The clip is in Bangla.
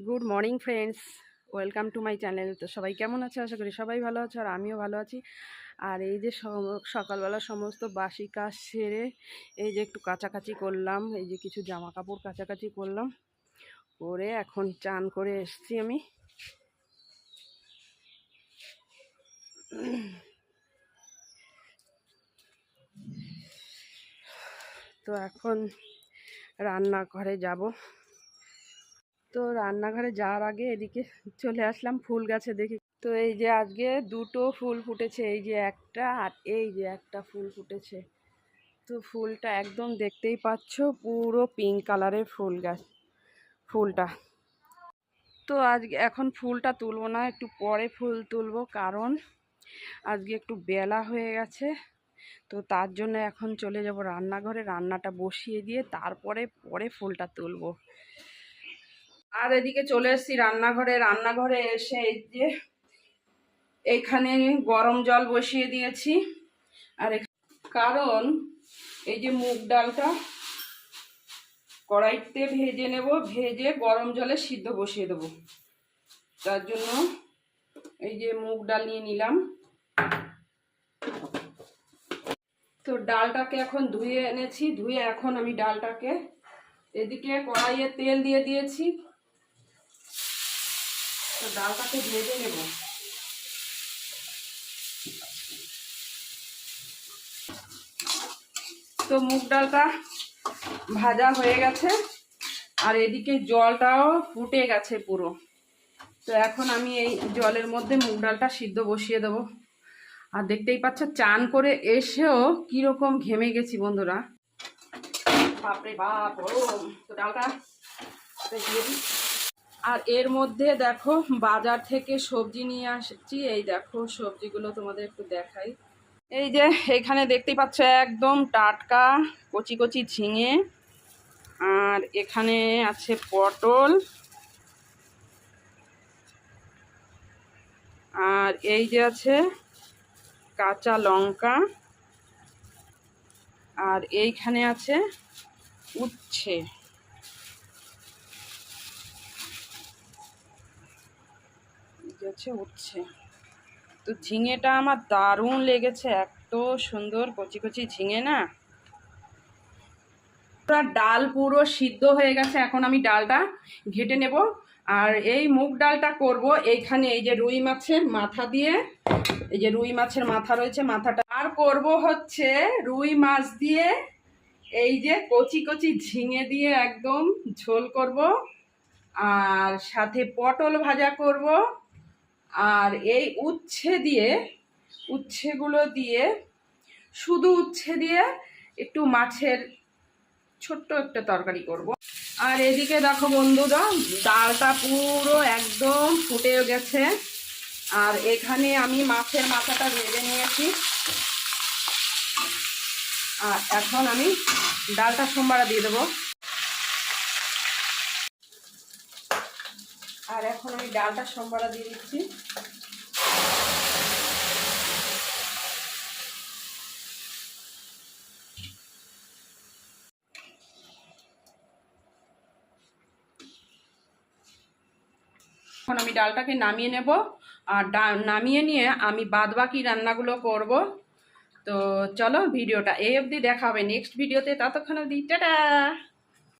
Good morning friends, welcome to my channel. তো সবাই কেমন আছে? আশা করি সবাই ভালো আছে, আর আমিও ভালো আছি। আর এই যে সকালবেলা সমস্ত বাসি কাজ সেরে এই যে একটু কাচাকাচি করলাম, এই যে কিছু জামা কাপড় কাচাকাচি করলাম, করে এখন চান করে এসছি আমি। তো এখন রান্নাঘরে যাব। তো রান্নাঘরে যাওয়ার আগে এদিকে চলে আসলাম ফুল গাছে দেখি। তো এই যে আজকে দুটো ফুল ফুটেছে, এই যে একটা আর এই যে একটা ফুল ফুটেছে। তো ফুলটা একদম দেখতেই পাচ্ছ, পুরো পিঙ্ক কালারের ফুলটা। তো আজকে এখন ফুলটা তুলবো না, একটু পরে ফুল তুলবো, কারণ আজকে একটু বেলা হয়ে গেছে। তো তার জন্য এখন চলে যাব রান্নাঘরে, রান্নাটা বসিয়ে দিয়ে তারপরে ফুলটা তুলবো। আর এদিকে চলে এসেছি রান্নাঘরে এসে এই যে এইখানে গরম জল বসিয়ে দিয়েছি। আর কারণ এই যে মুগ ডালটা কড়াইতে ভেজে নেব, ভেজে গরম জলে সিদ্ধ বসিয়ে দেবো। তার জন্য এই যে মুগ ডাল নিয়ে নিলাম। তো ডালটাকে এখন ধুয়ে এনেছি, ধুয়ে এখন আমি ডালটাকে এদিকে কড়াইয়ে তেল দিয়ে দিয়েছি। তো ডালটাকে ভেজে নেব। তো মুগ ডালটা ভাজা হয়ে গেছে, আর এদিকে জলটাও ফুটে গেছে পুরো। তো এখন আমি এই জলের মধ্যে মুগ ডালটা সিদ্ধ বসিয়ে দেবো। আর দেখতেই পাচ্ছ চান করে এসেও কিরকম ঘেমে গেছি বন্ধুরা, বাপরে বাপ। তো ডালটা দিয়ে দিই। আর এর মধ্যে দেখো বাজার থেকে সবজি নিয়ে আসছি, এই দেখো সবজিগুলো তোমাদের একটু দেখাই। এই যে এখানে দেখতেই পাচ্ছ একদম টাটকা কচি কচি ঝিঙে, আর এখানে আছে পটল, আর এই যে আছে কাঁচা লঙ্কা, আর এইখানে আছে উচ্ছে। উচ্ছে। তো ঝিঙেটা আমার দারুণ লেগেছে, এত সুন্দর কচি কচি ঝিঙে না। ডাল পুরো সিদ্ধ হয়ে গেছে, এখন আমি ডালটা ঘেটে নেব। আর এই মুগ ডালটা করব এইখানে এই যে রুই মাছের মাথা দিয়ে, এই যে রুই মাছের মাথা রয়েছে, মাথাটা আর করব হচ্ছে রুই মাছ দিয়ে এই যে কচি কচি ঝিঙে দিয়ে একদম ঝোল করব, আর সাথে পটল ভাজা করব, আর এই উচ্ছেগুলো দিয়ে শুধু উচ্ছে দিয়ে একটু মাছের ছোট্ট একটা তরকারি করব। আর এদিকে দেখো বন্ধুরা, ডালটা পুরো একদম ফুটে গেছে, আর এখানে আমি মাছের মাথাটা ভেজে নিয়েছি। আর এখন আমি ডালটা সোমবারে দিয়ে দেবো। আর এখন আমি ডালটা সোমবারে দিয়ে দিচ্ছি। এখন আমি ডালটাকে নামিয়ে নেব, আর নামিয়ে নিয়ে আমি বাদবাকি রান্নাগুলো করব। তো চলো ভিডিওটা এই অবধি দেখা হবে নেক্সট ভিডিওতে, ততক্ষণ অবধি টাটা।